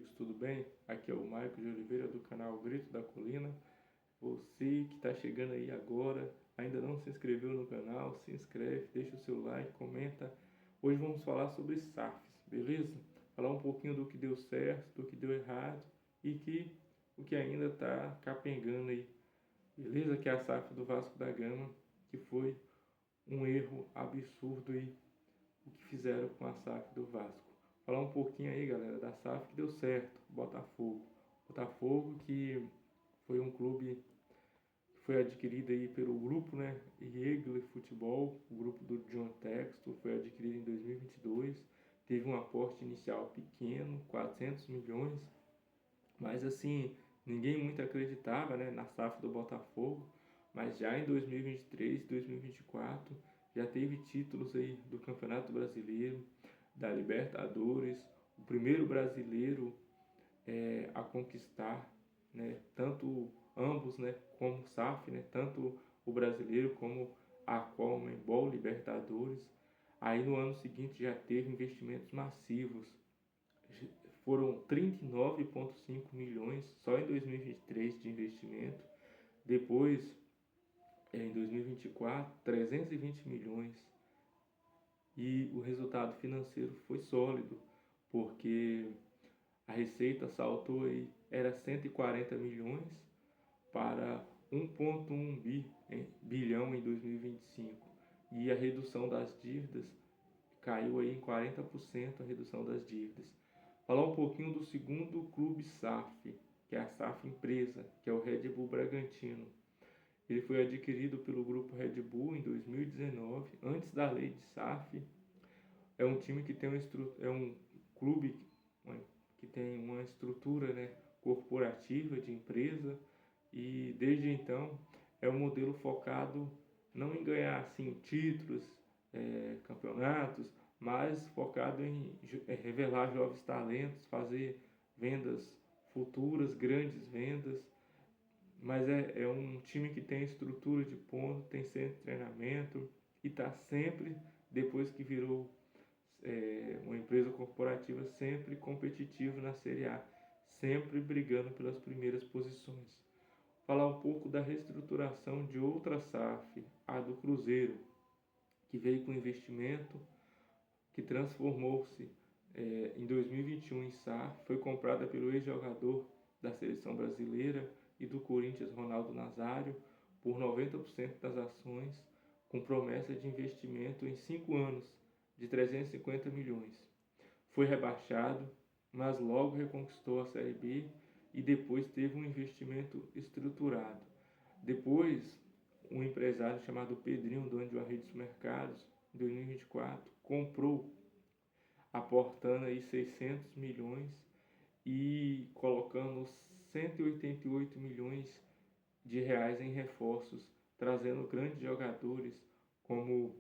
amigos, tudo bem? Aqui é o Maico de Oliveira do canal Grito da Colina. Você que está chegando aí agora, ainda não se inscreveu no canal, se inscreve, deixa o seu like, comenta. Hoje vamos falar sobre SAFs, beleza? Falar um pouquinho do que deu certo, do que deu errado e o que ainda está capengando aí, beleza? Que é a SAF do Vasco da Gama, que foi um erro absurdo aí, o que fizeram com a SAF do Vasco. Falar um pouquinho aí, galera, da SAF que deu certo, Botafogo. Botafogo que foi um clube que foi adquirido aí pelo grupo, né, Irregular Futebol, o grupo do John Textor, foi adquirido em 2022. Teve um aporte inicial pequeno, 400 milhões, mas assim, ninguém muito acreditava, né, na SAF do Botafogo, mas já em 2023, 2024, já teve títulos aí do Campeonato Brasileiro, da Libertadores, o primeiro brasileiro a conquistar, né, tanto ambos, né, como SAF, né, tanto o brasileiro como a Conmebol Libertadores. Aí no ano seguinte já teve investimentos massivos, foram 39,5 milhões só em 2023 de investimento. Depois, em 2024, 320 milhões. E o resultado financeiro foi sólido, porque a receita saltou aí, era 140 milhões para 1,1 bilhão em 2025. E a redução das dívidas caiu aí em 40% a redução das dívidas. Falar um pouquinho do segundo clube SAF, que é a SAF empresa, que é o Red Bull Bragantino. Ele foi adquirido pelo grupo Red Bull em 2019, antes da lei de SAF. É um time que tem é um clube que tem uma estrutura, né, corporativa de empresa, e desde então é um modelo focado não em ganhar assim títulos, campeonatos, mas focado em revelar jovens talentos, fazer vendas futuras, grandes vendas. Mas é um time que tem estrutura de ponto, tem centro de treinamento e está sempre, depois que virou uma empresa corporativa, sempre competitivo na Série A, sempre brigando pelas primeiras posições. Falar um pouco da reestruturação de outra SAF, a do Cruzeiro, que veio com investimento, que transformou-se em 2021 em SAF, foi comprada pelo ex-jogador da seleção brasileira e do Corinthians, Ronaldo Nazário, por 90% das ações, com promessa de investimento em 5 anos de 350 milhões. Foi rebaixado, mas logo reconquistou a Série B e depois teve um investimento estruturado. Depois, um empresário chamado Pedrinho, dono de uma rede de supermercados, em 2024, comprou, aportando aí 600 milhões e colocando 188 milhões de reais em reforços, trazendo grandes jogadores como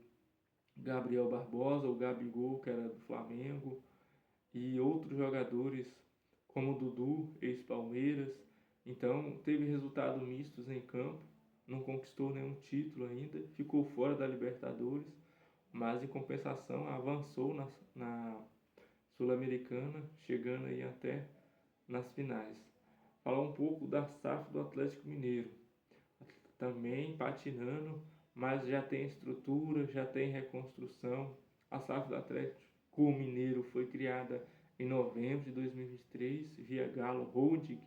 Gabriel Barbosa, o Gabigol, que era do Flamengo, e outros jogadores como Dudu, ex-Palmeiras. Então teve resultados mistos em campo, não conquistou nenhum título ainda, ficou fora da Libertadores, mas em compensação avançou na Sul-Americana, chegando aí até nas finais. Falar um pouco da SAF do Atlético Mineiro, também patinando, mas já tem estrutura, já tem reconstrução. A SAF do Atlético Mineiro foi criada em novembro de 2023 via Galo Holding,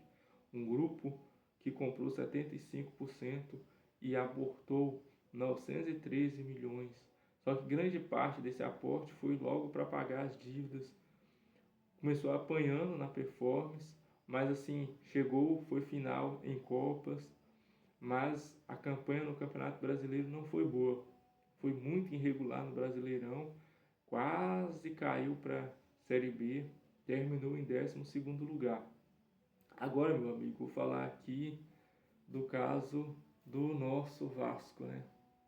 um grupo que comprou 75% e aportou 913 milhões. Só que grande parte desse aporte foi logo para pagar as dívidas. Começou apanhando na performance, mas assim, chegou, foi final em Copas, mas a campanha no Campeonato Brasileiro não foi boa. Foi muito irregular no Brasileirão, quase caiu para a Série B, terminou em 12º lugar. Agora, meu amigo, vou falar aqui do caso do nosso Vasco, né?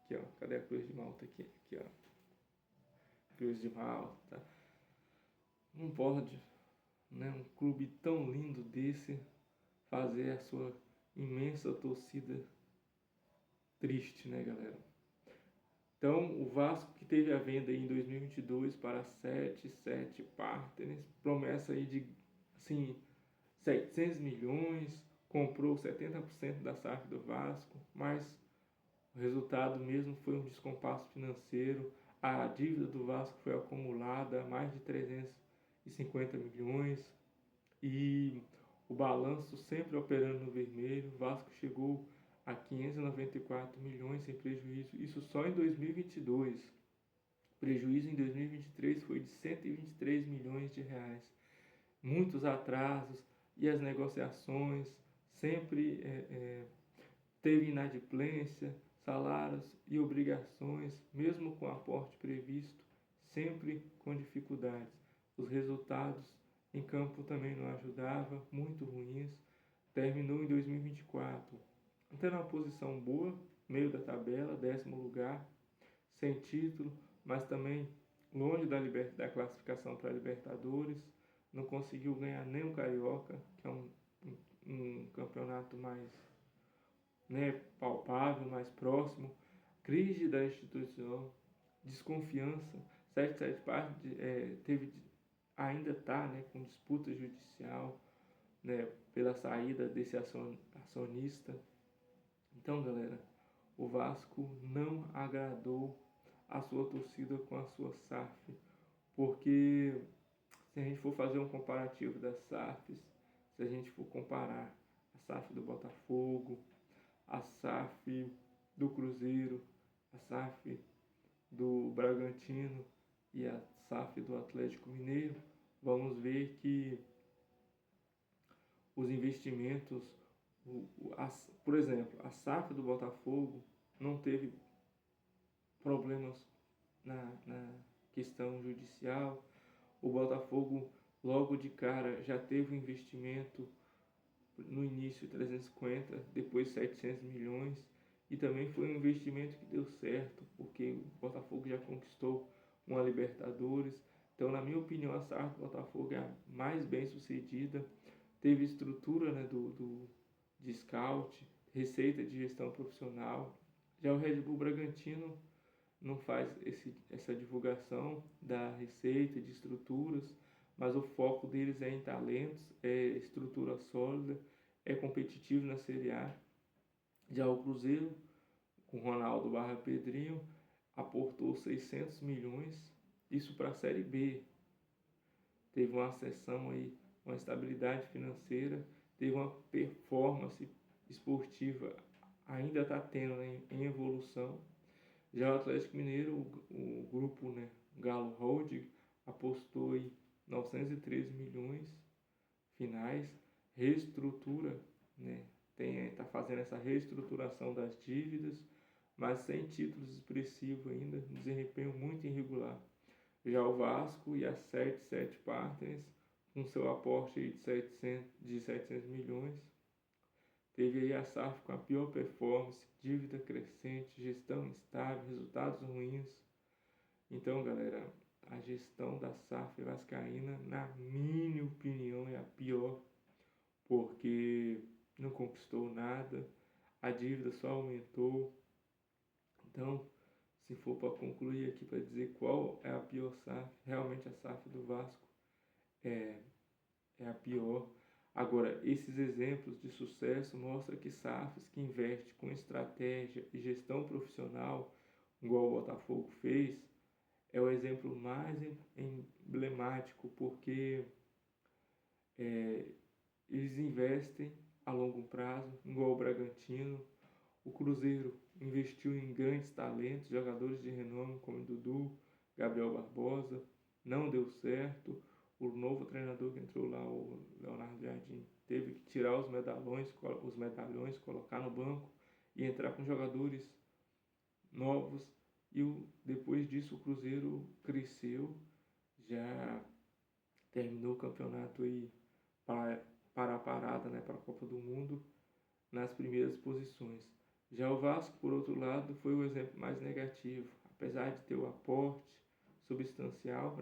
Aqui, ó, cadê a Cruz de Malta aqui? Aqui, ó. Cruz de Malta. Não pode, né, um clube tão lindo desse fazer a sua imensa torcida triste, né, galera? Então, o Vasco, que teve a venda em 2022 para 7 partners, promessa aí de, assim, 700 milhões, comprou 70% da SAF do Vasco, mas o resultado mesmo foi um descompasso financeiro. A dívida do Vasco foi acumulada a mais de 350 milhões e o balanço sempre operando no vermelho. O Vasco chegou a 594 milhões em prejuízo, isso só em 2022. O prejuízo em 2023 foi de 123 milhões de reais. Muitos atrasos e as negociações sempre teve inadimplência, salários e obrigações, mesmo com aporte previsto, sempre com dificuldades. Os resultados em campo também não ajudavam, muito ruins. Terminou em 2024, tendo uma posição boa, meio da tabela, 10º lugar, sem título, mas também longe da classificação para a Libertadores. Não conseguiu ganhar nem o Carioca, que é um campeonato mais palpável, mais próximo. Crise da instituição, desconfiança. 77 ainda está com disputa judicial pela saída desse acionista. Então, galera, o Vasco não agradou a sua torcida com a sua SAF, porque se a gente for fazer um comparativo das SAFs, se a gente for comparar a SAF do Botafogo, a SAF do Cruzeiro, a SAF do Bragantino e a SAF do Atlético Mineiro, vamos ver que os investimentos, por exemplo, a SAF do Botafogo não teve problemas na questão judicial. O Botafogo logo de cara já teve um investimento no início 350, depois 700 milhões, e também foi um investimento que deu certo, porque o Botafogo já conquistou uma Libertadores. Então, na minha opinião, a SAF do Botafogo é a mais bem sucedida, teve estrutura de scout, receita de gestão profissional. Já o Red Bull Bragantino não faz essa divulgação da receita, de estruturas, mas o foco deles é em talentos, é estrutura sólida, é competitivo na Série A. Já o Cruzeiro, com Ronaldo barra Pedrinho, aportou 600 milhões, isso para a Série B. Teve uma ascensão aí, uma estabilidade financeira, teve uma performance esportiva, ainda está tendo em evolução. Já o Atlético Mineiro, o grupo Galo Holding, apostou em 913 milhões finais, reestrutura, está fazendo essa reestruturação das dívidas, mas sem títulos expressivos ainda, desempenho muito irregular. Já o Vasco e a 77 Partners, com seu aporte de 700 milhões, teve aí a SAF com a pior performance, dívida crescente, gestão instável, resultados ruins. Então, galera, a gestão da SAF vascaína, na minha opinião, é a pior, porque não conquistou nada, a dívida só aumentou. Então, se for para concluir aqui, para dizer qual é a pior SAF, realmente a SAF do Vasco é a pior. Agora, esses exemplos de sucesso mostram que SAFs que investem com estratégia e gestão profissional, igual o Botafogo fez, é o exemplo mais emblemático, porque eles investem a longo prazo, igual o Bragantino. O Cruzeiro investiu em grandes talentos, jogadores de renome como Dudu, Gabriel Barbosa, não deu certo. O novo treinador que entrou lá, o Leonardo Jardim, teve que tirar os medalhões, colocar no banco e entrar com jogadores novos. E depois disso o Cruzeiro cresceu, já terminou o campeonato aí para a parada, para a Copa do Mundo, nas primeiras posições. Já o Vasco, por outro lado, foi o exemplo mais negativo. Apesar de ter o aporte substancial,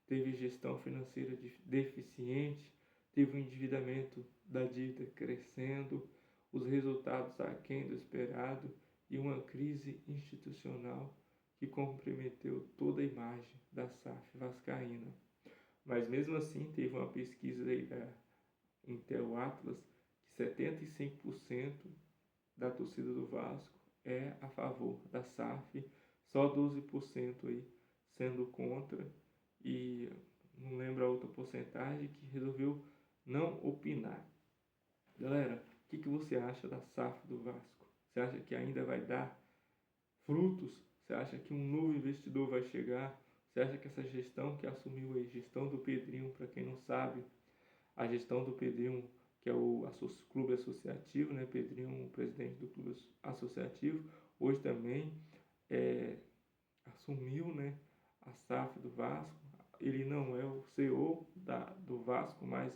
teve gestão financeira deficiente, teve o endividamento da dívida crescendo, os resultados aquém do esperado e uma crise institucional que comprometeu toda a imagem da SAF vascaína. Mas mesmo assim teve uma pesquisa aí Intel Atlas, que 75% da torcida do Vasco é a favor da SAF, só 12% aí sendo contra, e não lembro a outra porcentagem que resolveu não opinar. Galera, o que você acha da SAF do Vasco? Você acha que ainda vai dar frutos? Você acha que um novo investidor vai chegar? Você acha que essa gestão que assumiu aí, gestão do Pedrinho, para quem não sabe, a gestão do Pedrinho, que é o clube associativo, né? Pedrinho, o presidente do clube associativo, hoje também assumiu, né, a SAF do Vasco. Ele não é o CEO do Vasco, mas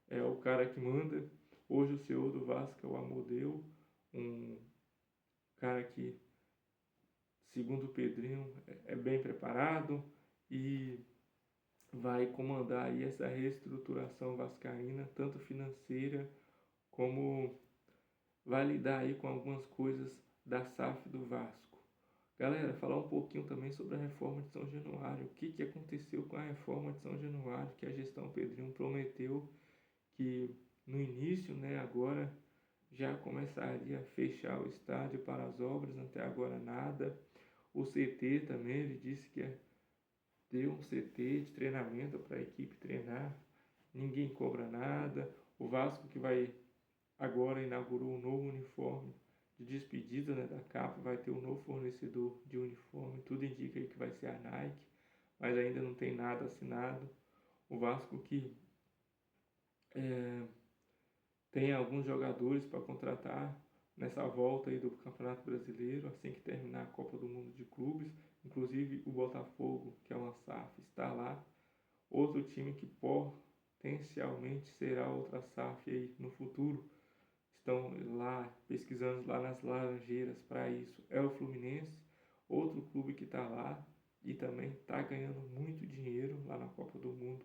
é o cara que manda. Hoje o CEO do Vasco é o Amodeu, um cara que, segundo o Pedrinho, é bem preparado e vai comandar aí essa reestruturação vascaína, tanto financeira como vai lidar aí com algumas coisas da SAF do Vasco. Galera, falar um pouquinho também sobre a reforma de São Januário. O que aconteceu com a reforma de São Januário, que a gestão Pedrinho prometeu que no início, né, agora já começaria a fechar o estádio para as obras, até agora nada. O CT também, ele disse que ia ter um CT de treinamento para a equipe treinar, ninguém cobra nada. O Vasco que vai agora inaugurou um novo uniforme de despedida, né, da capa, vai ter um novo fornecedor de uniforme, tudo indica aí que vai ser a Nike, mas ainda não tem nada assinado. O Vasco que tem alguns jogadores para contratar nessa volta aí do Campeonato Brasileiro, assim que terminar a Copa do Mundo de Clubes, inclusive o Botafogo, que é uma SAF, está lá. Outro time que potencialmente será outra SAF aí no futuro, estão lá pesquisando lá nas Laranjeiras para isso, é o Fluminense, outro clube que está lá e também está ganhando muito dinheiro lá na Copa do Mundo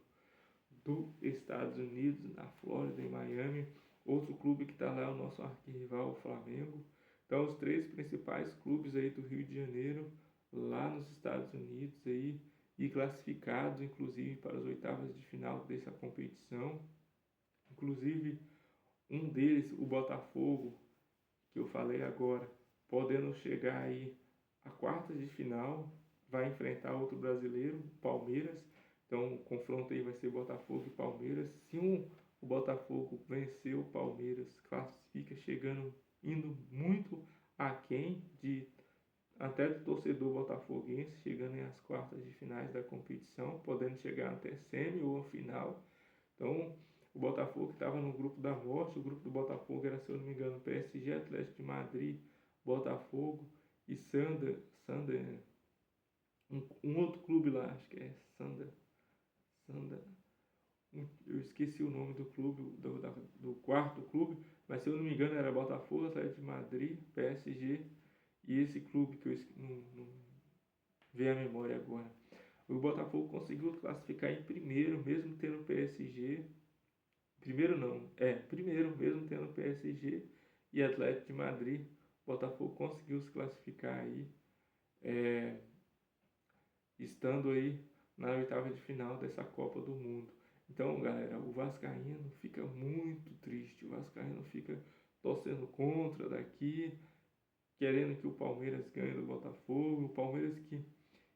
dos Estados Unidos, na Flórida, em Miami. Outro clube que está lá é o nosso arquirrival, o Flamengo. Então, os três principais clubes aí do Rio de Janeiro, lá nos Estados Unidos aí, e classificados, inclusive, para as oitavas de final dessa competição. Inclusive, um deles, o Botafogo, que eu falei agora, podendo chegar aí a quartas de final, vai enfrentar outro brasileiro, Palmeiras. Então o confronto aí vai ser Botafogo e Palmeiras. Se o Botafogo vencer o Palmeiras, classifica indo muito aquém até do torcedor botafoguense, chegando às quartas de finais da competição, podendo chegar até semi ou final. Então, o Botafogo que estava no grupo da morte, o grupo do Botafogo era, se eu não me engano, PSG, Atlético de Madrid, Botafogo e Sander, um outro clube lá, acho que é Sander, eu esqueci o nome do clube, do quarto clube, mas se eu não me engano era Botafogo, Atlético de Madrid, PSG e esse clube que eu não veio à memória agora. O Botafogo conseguiu classificar em primeiro, mesmo tendo PSG. Primeiro, mesmo tendo PSG e Atlético de Madrid. O Botafogo conseguiu se classificar aí, estando aí na oitava de final dessa Copa do Mundo. Então, galera, o vascaíno fica muito triste, o vascaíno fica torcendo contra daqui, querendo que o Palmeiras ganhe do Botafogo, o Palmeiras que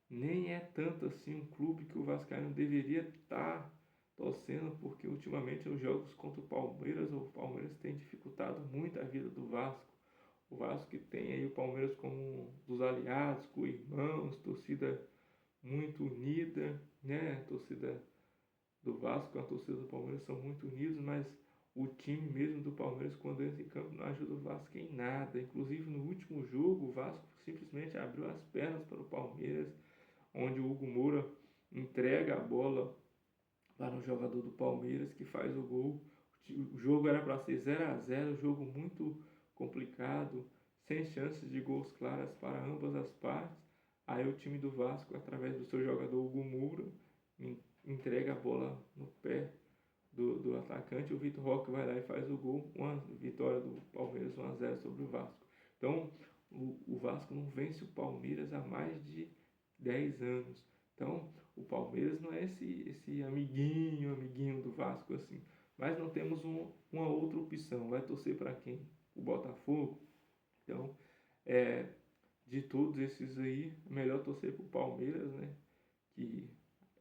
nem é tanto assim um clube que o vascaíno deveria estar torcendo, porque ultimamente os jogos contra o Palmeiras tem dificultado muito a vida do Vasco. O Vasco que tem aí o Palmeiras como um dos aliados, com irmãos, torcida muito unida, né? A torcida do Vasco e a torcida do Palmeiras são muito unidos, mas o time mesmo do Palmeiras, quando entra em campo, não ajuda o Vasco em nada. Inclusive, no último jogo, o Vasco simplesmente abriu as pernas para o Palmeiras, onde o Hugo Moura entrega a bola para um jogador do Palmeiras que faz o gol. O jogo era para ser 0-0, jogo muito complicado, sem chances de gols claras para ambas as partes. Aí o time do Vasco, através do seu jogador Hugo Moura, entrega a bola no pé do atacante. O Vitor Roque vai lá e faz o gol. Uma vitória do Palmeiras 1-0 sobre o Vasco. Então, o Vasco não vence o Palmeiras há mais de 10 anos. Então, o Palmeiras não é esse amiguinho do Vasco assim, mas não temos uma outra opção. Vai torcer para quem? O Botafogo? Então, de todos esses aí, é melhor torcer para o Palmeiras, né? Que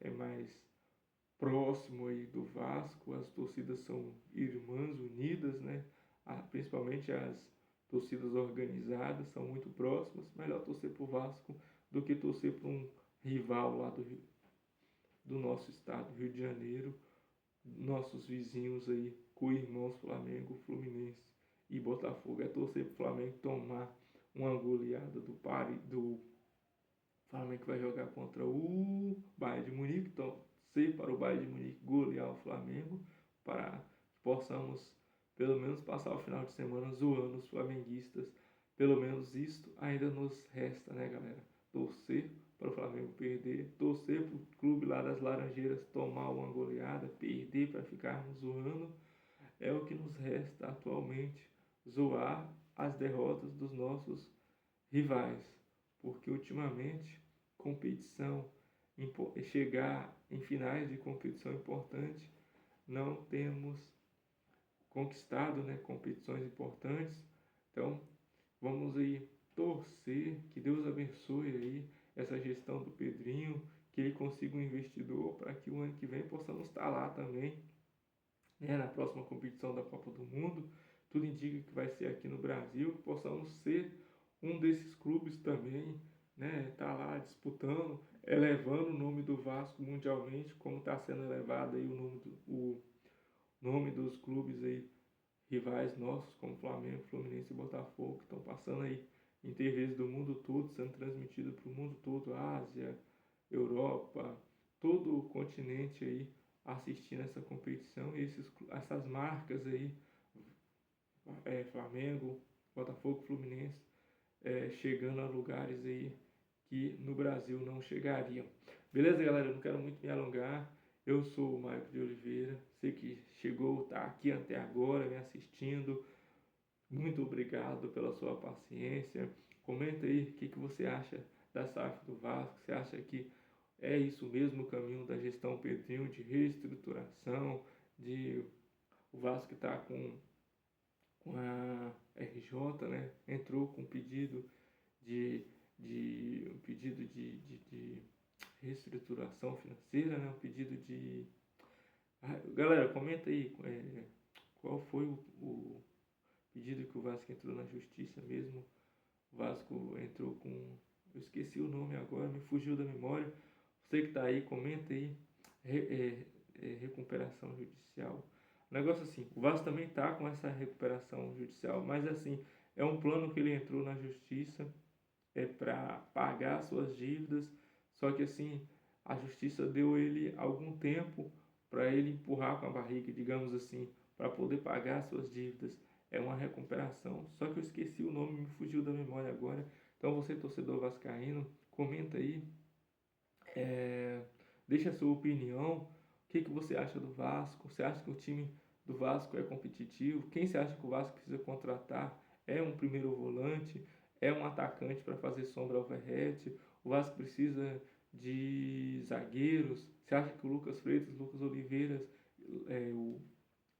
é mais próximo aí do Vasco, as torcidas são irmãs, unidas, né? Principalmente as torcidas organizadas são muito próximas. Melhor torcer para o Vasco do que torcer para um rival lá do nosso estado, Rio de Janeiro, nossos vizinhos aí, co-irmãos Flamengo, Fluminense e Botafogo. É torcer para o Flamengo tomar uma goleada do Flamengo, que vai jogar contra o Bayern de Munique. Torcer para o Bayern de Munique golear o Flamengo, para que possamos pelo menos passar o final de semana zoando os flamenguistas. Pelo menos isto ainda nos resta, né, galera? Torcer para o Flamengo perder, torcer para o clube lá das Laranjeiras tomar uma goleada, perder para ficarmos zoando. É o que nos resta atualmente, zoar as derrotas dos nossos rivais, porque ultimamente competição, chegar em finais de competição importante, não temos conquistado, né, competições importantes. Então vamos aí torcer que Deus abençoe aí essa gestão do Pedrinho, que ele consiga um investidor para que o ano que vem possamos estar lá também, né, na próxima competição da Copa do Mundo. Tudo indica que vai ser aqui no Brasil, que possamos ser um desses clubes também, né, tá lá disputando, elevando o nome do Vasco mundialmente, como está sendo elevado aí o nome dos clubes aí rivais nossos, como Flamengo, Fluminense e Botafogo, que estão passando aí em TVs do mundo todo, sendo transmitido para o mundo todo, Ásia, Europa, todo o continente aí assistindo essa competição. E essas marcas aí, Flamengo, Botafogo, Fluminense, chegando a lugares aí que no Brasil não chegariam. Beleza, galera? Eu não quero muito me alongar. Eu sou o Maico de Oliveira. Você que chegou, está aqui até agora me assistindo. Muito obrigado pela sua paciência. Comenta aí o que você acha da SAF do Vasco. Você acha que é isso mesmo o caminho da gestão Pedrinho, de reestruturação, de o Vasco está com a RJ, né? Entrou com um pedido de reestruturação financeira, né? Um pedido de... galera, comenta aí qual foi o pedido que o Vasco entrou na justiça mesmo. O Vasco entrou com... eu esqueci o nome agora, me fugiu da memória. Você que está aí, comenta aí. Recuperação judicial. O negócio assim, o Vasco também está com essa recuperação judicial, mas assim, é um plano que ele entrou na justiça para pagar suas dívidas, só que assim, a justiça deu ele algum tempo para ele empurrar com a barriga, digamos assim, para poder pagar suas dívidas. É uma recuperação, só que eu esqueci o nome, me fugiu da memória agora. Então você, torcedor vascaíno, comenta aí, deixa a sua opinião. O que você acha do Vasco? Você acha que o time do Vasco é competitivo? Quem você acha que o Vasco precisa contratar? É um primeiro volante? É um atacante para fazer sombra ao Verratti? O Vasco precisa de zagueiros? Você acha que o Lucas Freitas, Lucas Oliveiras, o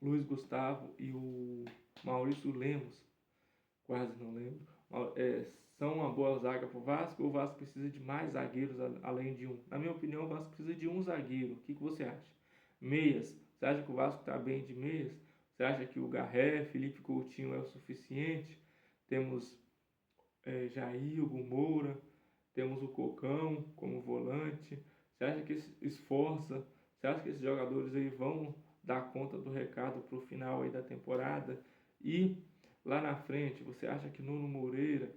Luiz Gustavo e o Maurício Lemos, quase não lembro, são uma boa zaga para o Vasco, ou o Vasco precisa de mais zagueiros além de um? Na minha opinião, o Vasco precisa de um zagueiro. O que você acha? Meias, você acha que o Vasco está bem de meias? Você acha que o Garré, Felipe Coutinho é o suficiente? Temos Jair, Hugo Moura, temos o Cocão como volante. Você acha que esforça? Você acha que esses jogadores aí vão dar conta do recado para o final aí da temporada? E lá na frente, você acha que Nuno Moreira,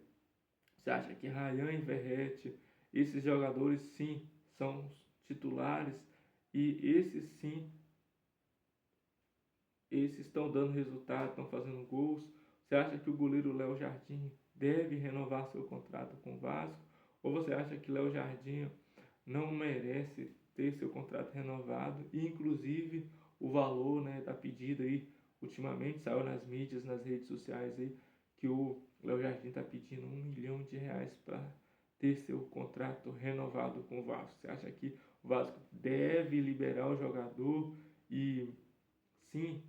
você acha que Rayan e Verratti, esses jogadores sim são titulares e esses sim, esses estão dando resultado, estão fazendo gols? Você acha que o goleiro Léo Jardim deve renovar seu contrato com o Vasco? Ou você acha que Léo Jardim não merece ter seu contrato renovado? E inclusive o valor, né, da pedida aí, ultimamente saiu nas mídias, nas redes sociais aí, que o Léo Jardim está pedindo R$ 1 milhão para ter seu contrato renovado com o Vasco. Você acha que o Vasco deve liberar o jogador e sim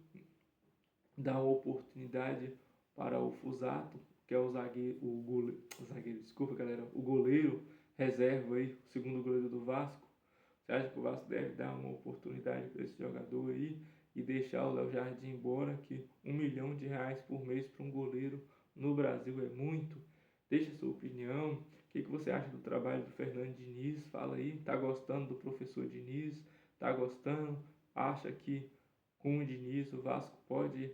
dar uma oportunidade para o Fusato, que é o goleiro reserva aí, o segundo goleiro do Vasco. Você acha que o Vasco deve dar uma oportunidade para esse jogador aí e deixar o Léo Jardim embora, que R$ 1 milhão por mês para um goleiro no Brasil é muito? Deixa a sua opinião. O que você acha do trabalho do Fernando Diniz? Fala aí. Tá gostando do professor Diniz? Tá gostando? Acha que com o Diniz o Vasco pode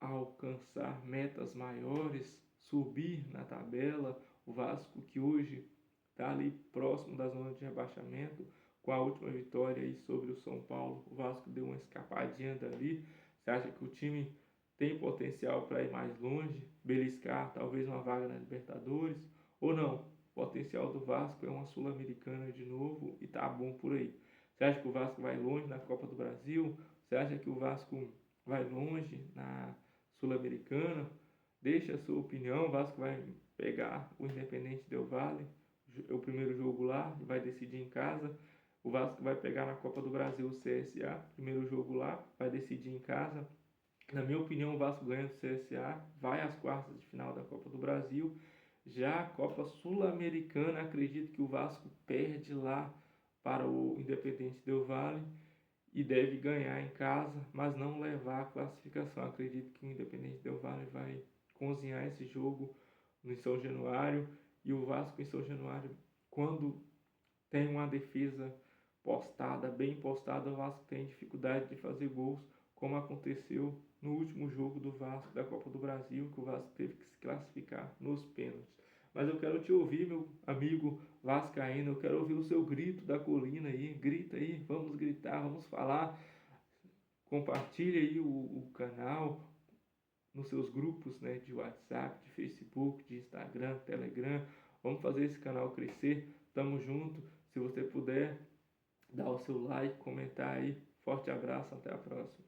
alcançar metas maiores, subir na tabela? O Vasco, que hoje está ali próximo da zona de rebaixamento, com a última vitória aí sobre o São Paulo, o Vasco deu uma escapadinha dali. Você acha que o time tem potencial para ir mais longe, beliscar talvez uma vaga na Libertadores, ou não? O potencial do Vasco é uma Sul-Americana de novo e tá bom por aí. Você acha que o Vasco vai longe na Copa do Brasil? Você acha que o Vasco vai longe na Sul-Americana? Deixa a sua opinião. O Vasco vai pegar o Independente Del Valle, o primeiro jogo lá, vai decidir em casa. O Vasco vai pegar na Copa do Brasil o CSA, primeiro jogo lá, vai decidir em casa. Na minha opinião, o Vasco ganha do CSA, vai às quartas de final da Copa do Brasil. Já a Copa Sul-Americana, acredito que o Vasco perde lá para o Independente Del Valle e deve ganhar em casa, mas não levar a classificação. Acredito que o Independente Del Valle vai cozinhar esse jogo no São Januário, e o Vasco em São Januário, quando tem uma defesa postada, bem postada, o Vasco tem dificuldade de fazer gols, como aconteceu no último jogo do Vasco da Copa do Brasil, que o Vasco teve que se classificar nos pênaltis. Mas eu quero te ouvir, meu amigo vascaíno, eu quero ouvir o seu grito da colina aí, grita aí, vamos gritar, vamos falar, compartilha aí o canal nos seus grupos, né, de WhatsApp, de Facebook, de Instagram, Telegram. Vamos fazer esse canal crescer, tamo junto. Se você puder, dá o seu like, comentar aí. Forte abraço, até a próxima.